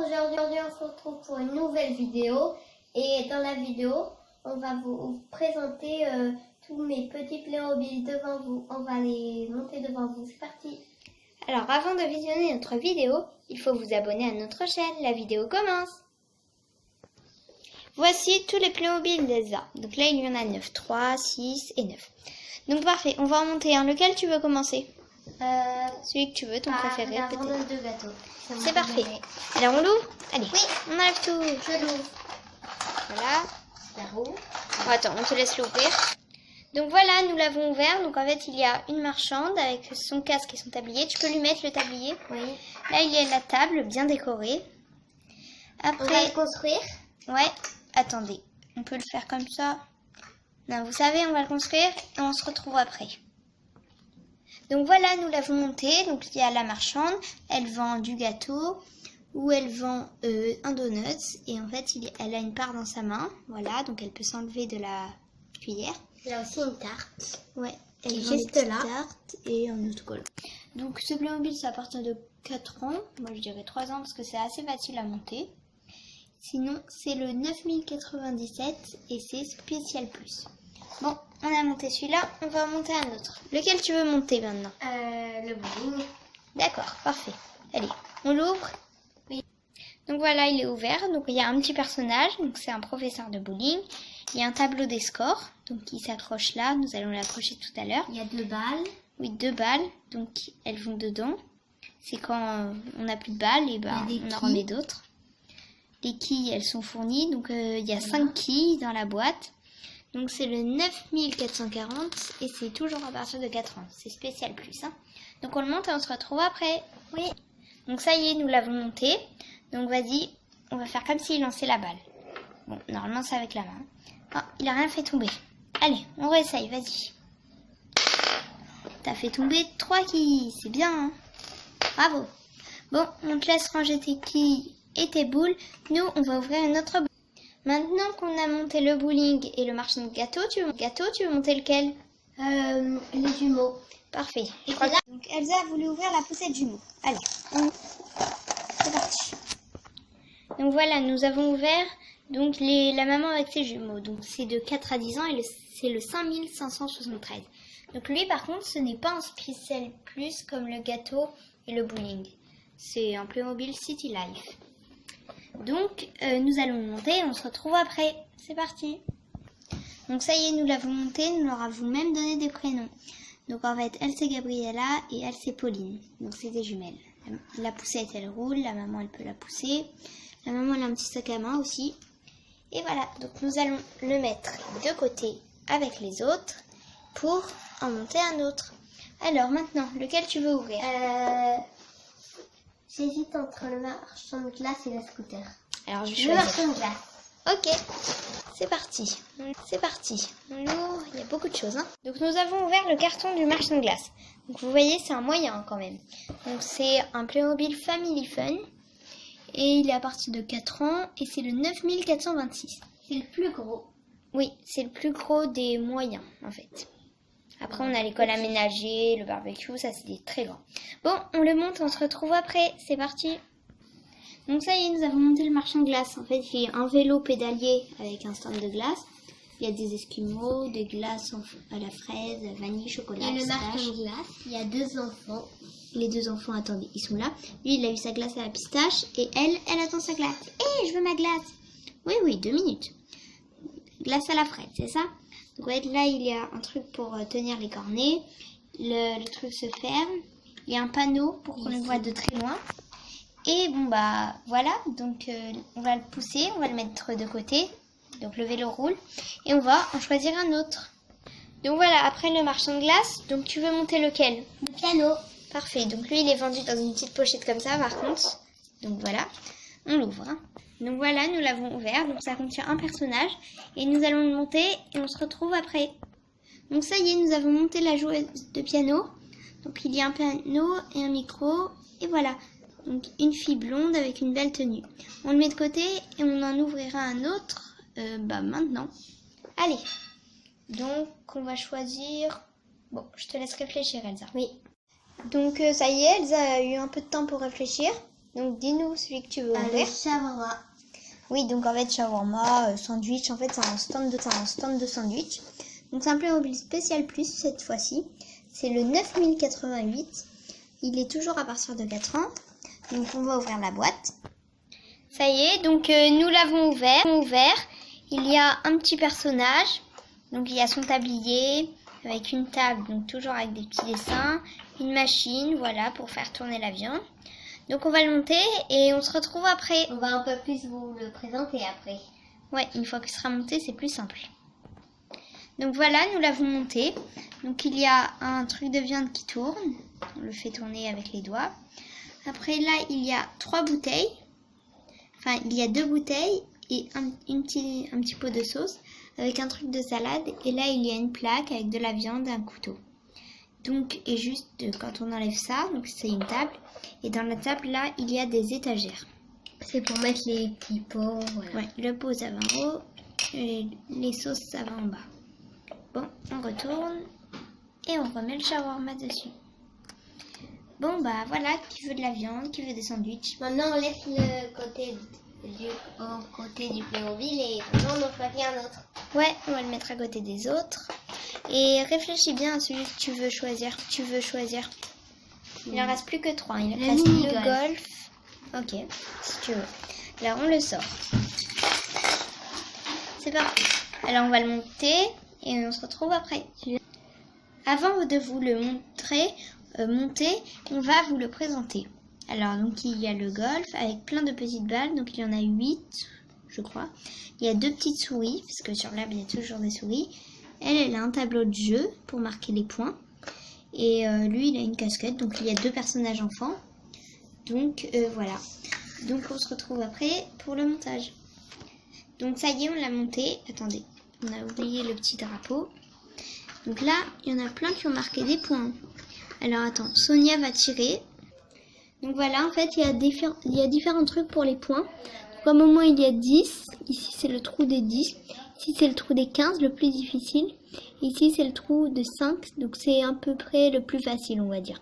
aujourd'hui on se retrouve pour une nouvelle vidéo. Et dans la vidéo, on va vous présenter tous mes petits Playmobil devant vous. On va les monter devant vous. C'est parti. Alors avant de visionner notre vidéo, il faut vous abonner à notre chaîne. La vidéo commence. Voici tous les Playmobil d'Elsa. Donc là, il y en a 9. 3, 6 et 9. Donc parfait, on va en monter un. Lequel tu veux commencer? Celui que tu veux, ton préféré la peut-être. rondelle de gâteau. C'est parfait. Alors on l'ouvre? Allez, oui, on enlève tout. Je l'ouvre. Voilà. La roue. Attends, on te laisse l'ouvrir. Donc voilà, nous l'avons ouvert. Donc en fait, il y a une marchande avec son casque et son tablier. Tu peux lui mettre le tablier. Oui. Là, il y a la table bien décorée. Après, on va le construire. Ouais, attendez. On peut le faire comme ça. Non, vous savez, on va le construire et on se retrouve après. Donc voilà, nous l'avons monté. Donc il y a la marchande. Elle vend du gâteau ou elle vend un donut. Et en fait, elle a une part dans sa main. Voilà, donc elle peut s'enlever de la cuillère. Il y a aussi une tarte. Ouais, elle vend juste des là. Tartes et un autocollant. Donc ce Playmobil, c'est à partir de 4 ans. Moi, je dirais 3 ans parce que c'est assez facile à monter. Sinon, c'est le 9097 et c'est spécial plus. Bon, on a monté celui-là, on va en monter un autre. Lequel tu veux monter maintenant? Le bowling. D'accord, parfait. Allez, on l'ouvre? Oui. Donc voilà, il est ouvert. Donc il y a un petit personnage, donc c'est un professeur de bowling. Il y a un tableau des scores, donc qui s'accroche là. Nous allons l'accrocher tout à l'heure. Il y a 2 balles. Oui, 2 balles, donc elles vont dedans. C'est quand on n'a plus de balles, et ben on en remet d'autres. Les quilles, elles sont fournies, donc il y a 5 quilles dans la boîte. Donc c'est le 9440 et c'est toujours à partir de 4 ans. C'est spécial plus. Hein. Donc on le monte et on se retrouve après. Oui. Donc ça y est, nous l'avons monté. Donc vas-y, on va faire comme s'il lançait la balle. Bon, normalement c'est avec la main. Ah, il a rien fait tomber. Allez, on réessaye, vas-y. T'as fait tomber 3 quilles, c'est bien. Hein. Bravo. Bon, on te laisse ranger tes quilles et tes boules. Nous, on va ouvrir une autre boule. Maintenant qu'on a monté le bowling et le marchand de gâteaux, tu veux monter lequel? Les jumeaux. Parfait. Et là... Donc Elsa a voulu ouvrir la poussette jumeaux. Allez, c'est parti. Donc voilà, nous avons ouvert donc la maman avec ses jumeaux. Donc c'est de 4 à 10 ans et c'est le 5573. Donc lui par contre, ce n'est pas un spécial plus comme le gâteau et le bowling. C'est un Playmobil City Life. Donc, nous allons le monter et on se retrouve après. C'est parti. Donc, ça y est, nous l'avons monté. Nous leur avons même donné des prénoms. Donc, en fait, elle, c'est Gabriella et elle, c'est Pauline. Donc, c'est des jumelles. La poussette, elle roule. La maman, elle peut la pousser. La maman, elle a un petit sac à main aussi. Et voilà. Donc, nous allons le mettre de côté avec les autres pour en monter un autre. Alors, maintenant, lequel tu veux ouvrir? J'hésite entre le marchand de glace et le scooter. Alors, je vais choisir. Le choisir. marchand de glace. Ok, c'est parti. C'est parti. On l'ouvre, il y a beaucoup de choses. Hein. Donc nous avons ouvert le carton du marchand de glace. Donc vous voyez, c'est un moyen quand même. Donc c'est un Playmobil Family Fun. Et il est à partir de 4 ans et c'est le 9426. C'est le plus gros. Oui, c'est le plus gros des moyens en fait. Après on a l'école aménagée, le barbecue, ça c'est des très grands. Bon, on le monte, on se retrouve après. C'est parti. Donc ça y est, nous avons monté le marchand de glace. En fait, il y a un vélo pédalier avec un stand de glace. Il y a des esquimaux, des glaces à la fraise, vanille, chocolat, et le pistache. marchand de glace, il y a 2 enfants. Les 2 enfants, attendez, ils sont là. Lui, il a eu sa glace à la pistache et elle attend sa glace. Hé, je veux ma glace. Oui, 2 minutes. Glace à la fraise, c'est ça? Donc ouais, là, il y a un truc pour tenir les cornets. Le truc se ferme. Il y a un panneau pour qu'on le voit de très loin. Et bon bah voilà, donc on va le pousser, on va le mettre de côté, donc le vélo roule, et on va en choisir un autre. Donc voilà, après le marchand de glace, donc tu veux monter lequel? Le piano. Parfait, donc lui il est vendu dans une petite pochette comme ça par contre, donc voilà, on l'ouvre. Hein. Donc voilà, nous l'avons ouvert, donc ça contient un personnage, et nous allons le monter, et on se retrouve après. Donc ça y est, nous avons monté la joueuse de piano, donc il y a un piano et un micro, et voilà. Donc une fille blonde avec une belle tenue. On le met de côté et on en ouvrira un autre maintenant. Allez. Donc on va choisir... Bon, je te laisse réfléchir Elsa. Oui. Donc ça y est, Elsa a eu un peu de temps pour réfléchir. Donc dis-nous celui que tu veux Le ouvrir. shawarma. Oui, donc en fait shawarma, sandwich, en fait c'est un stand de sandwich. Donc c'est un Playmobil spécial plus cette fois-ci. C'est le 9088. Il est toujours à partir de 4 ans. Donc on va ouvrir la boîte. Ça y est, donc nous l'avons ouvert. Il y a un petit personnage. Donc il y a son tablier avec une table, donc toujours avec des petits dessins, une machine, voilà, pour faire tourner la viande. Donc on va le monter et on se retrouve après. On va un peu plus vous le présenter après. Ouais, une fois qu'il sera monté, c'est plus simple. Donc voilà, nous l'avons monté. Donc il y a un truc de viande qui tourne. On le fait tourner avec les doigts. Après là, il y a 3 bouteilles. Enfin, il y a 2 bouteilles et un petit pot de sauce avec un truc de salade. Et là, il y a une plaque avec de la viande et un couteau. Donc, et juste quand on enlève ça, donc c'est une table. Et dans la table, là, il y a des étagères. C'est pour mettre les petits pots. Voilà. Ouais, le pot, ça va en haut. Et les sauces, ça va en bas. Bon, on retourne. Et on remet le shawarma dessus. Bon, bah voilà, qui veut de la viande, qui veut des sandwichs. Maintenant, on laisse le côté du Playmobil et maintenant on en choisit un autre. Ouais, on va le mettre à côté des autres. Et réfléchis bien à celui que tu veux choisir. Il en reste plus que 3. Il Le reste mini-golf. le golf. Ok, si tu veux. Là, on le sort. C'est parti. Alors, on va le monter et on se retrouve après. Avant de vous le monter, on va vous le présenter. Alors, donc, il y a le golf avec plein de petites balles. Donc, il y en a 8, je crois. Il y a 2 petites souris, parce que sur l'arbre, il y a toujours des souris. Elle a un tableau de jeu pour marquer les points. Et lui, il a une casquette. Donc, il y a 2 personnages enfants. Donc, voilà. Donc, on se retrouve après pour le montage. Donc, ça y est, on l'a monté. Attendez, on a oublié le petit drapeau. Donc là, il y en a plein qui ont marqué des points. Alors, attends, Sonia va tirer. Donc voilà, en fait, il y a différents trucs pour les points. Donc, à un moment, il y a 10. Ici, c'est le trou des 10. Ici, c'est le trou des 15, le plus difficile. Ici, c'est le trou de 5. Donc, c'est à peu près le plus facile, on va dire.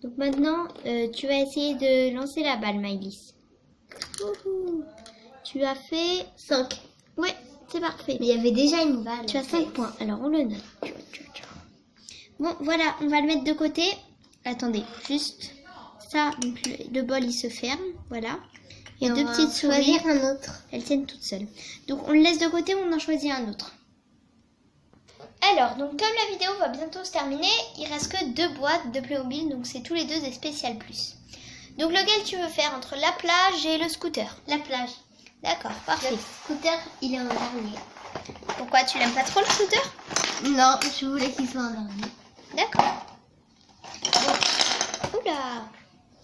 Donc maintenant, tu vas essayer de lancer la balle, Maëlys. Tu as fait 5. Ouais, c'est parfait. Mais il y avait déjà une balle. Tu as 5 points. Alors, on le note. Bon, voilà, on va le mettre de côté. Attendez, juste ça. Donc, le bol, il se ferme. Voilà. Il y a 2 petites souris. Choisir un autre. Elles tiennent toutes seules. Donc, on le laisse de côté ou on en choisit un autre. Alors, donc comme la vidéo va bientôt se terminer, il reste que 2 boîtes de Playmobil, donc c'est tous les 2 des spécial plus. Donc lequel tu veux faire entre la plage et le scooter? La plage. D'accord, parfait. Le scooter, il est en dernier. Pourquoi tu l'aimes pas trop le scooter? Non, je voulais qu'il soit en dernier. D'accord. Bon. Oula.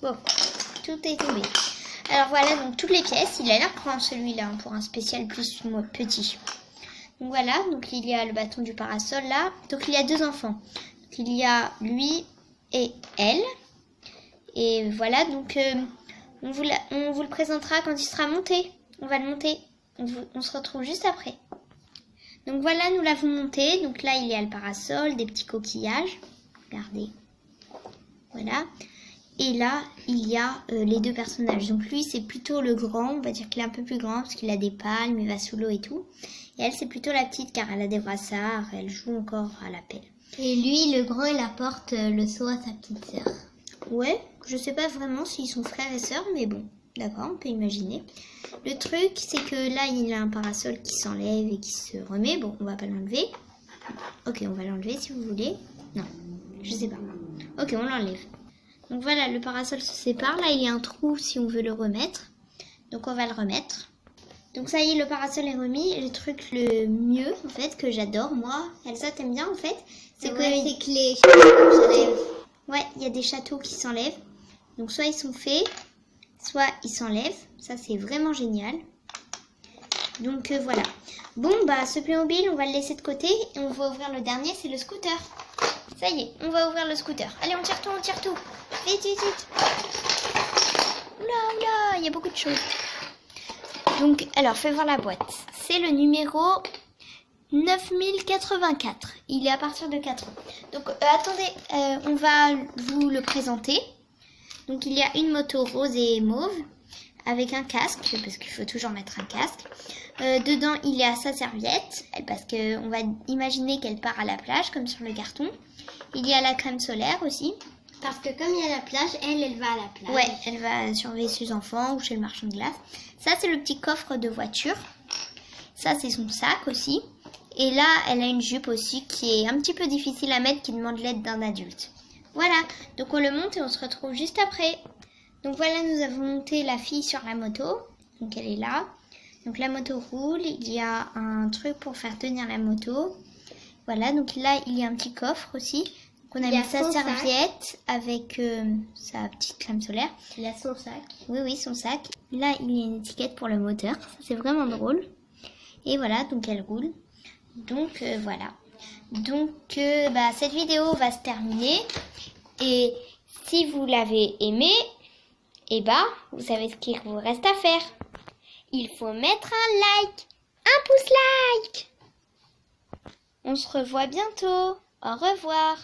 Bon, tout est tombé. Alors voilà, donc toutes les pièces, il a l'air grand celui-là pour un spécial plus petit. Donc voilà, donc il y a le bâton du parasol là. Donc il y a 2 enfants. Donc, il y a lui et elle. Et voilà, donc on vous le présentera quand il sera monté. On va le monter. On se retrouve juste après. Donc voilà, nous l'avons monté. Donc là, il y a le parasol, des petits coquillages. Regardez. Voilà. Et là, il y a les 2 personnages. Donc lui, c'est plutôt le grand. On va dire qu'il est un peu plus grand parce qu'il a des palmes, il va sous l'eau et tout. Et elle, c'est plutôt la petite car elle a des brassards, elle joue encore à la pelle. Et lui, le grand, il apporte le seau à sa petite sœur. Ouais, je sais pas vraiment s'ils sont frères et sœurs, mais bon, d'accord, on peut imaginer. Le truc, c'est que là, il a un parasol qui s'enlève et qui se remet. Bon, on va pas l'enlever. Ok, on va l'enlever si vous voulez. Non, je sais pas. Ok, on l'enlève. Donc voilà, le parasol se sépare. Là, il y a un trou si on veut le remettre. Donc on va le remettre. Donc ça y est, le parasol est remis. Et le truc le mieux, en fait, que j'adore, moi, Elsa, t'aimes bien, en fait, c'est que les châteaux s'enlèvent. Ouais, il y a des châteaux qui s'enlèvent. Donc soit ils sont faits, soit ils s'enlèvent. Ça, c'est vraiment génial. Donc voilà. Bon, bah ce Playmobil, on va le laisser de côté. Et on va ouvrir le dernier, c'est le scooter. Ça y est, on va ouvrir le scooter. Allez, on tire tout, on tire tout. Vite, vite, vite. Oula, oula, il y a beaucoup de choses. Donc, alors, fais voir la boîte. C'est le numéro 9084. Il est à partir de 4 ans. Donc, attendez, on va vous le présenter. Donc il y a une moto rose et mauve avec un casque, parce qu'il faut toujours mettre un casque. Dedans il y a sa serviette, parce qu'on va imaginer qu'elle part à la plage comme sur le carton. Il y a la crème solaire aussi. Parce que comme il y a la plage, elle va à la plage. Ouais, elle va surveiller ses enfants ou chez le marchand de glace. Ça c'est le petit coffre de voiture. Ça c'est son sac aussi. Et là elle a une jupe aussi qui est un petit peu difficile à mettre, qui demande l'aide d'un adulte. Voilà, donc on le monte et on se retrouve juste après. Donc voilà, nous avons monté la fille sur la moto. Donc elle est là. Donc la moto roule, il y a un truc pour faire tenir la moto. Voilà, donc là il y a un petit coffre aussi. Donc on a mis sa serviette avec sa petite crème solaire. Il a son sac. Oui, son sac. Là il y a une étiquette pour le moteur. Ça c'est vraiment drôle. Et voilà, donc elle roule. Donc voilà. Donc cette vidéo va se terminer. Et si vous l'avez aimée, vous savez ce qu'il vous reste à faire. Il faut mettre un like, un pouce like. On se revoit bientôt. Au revoir.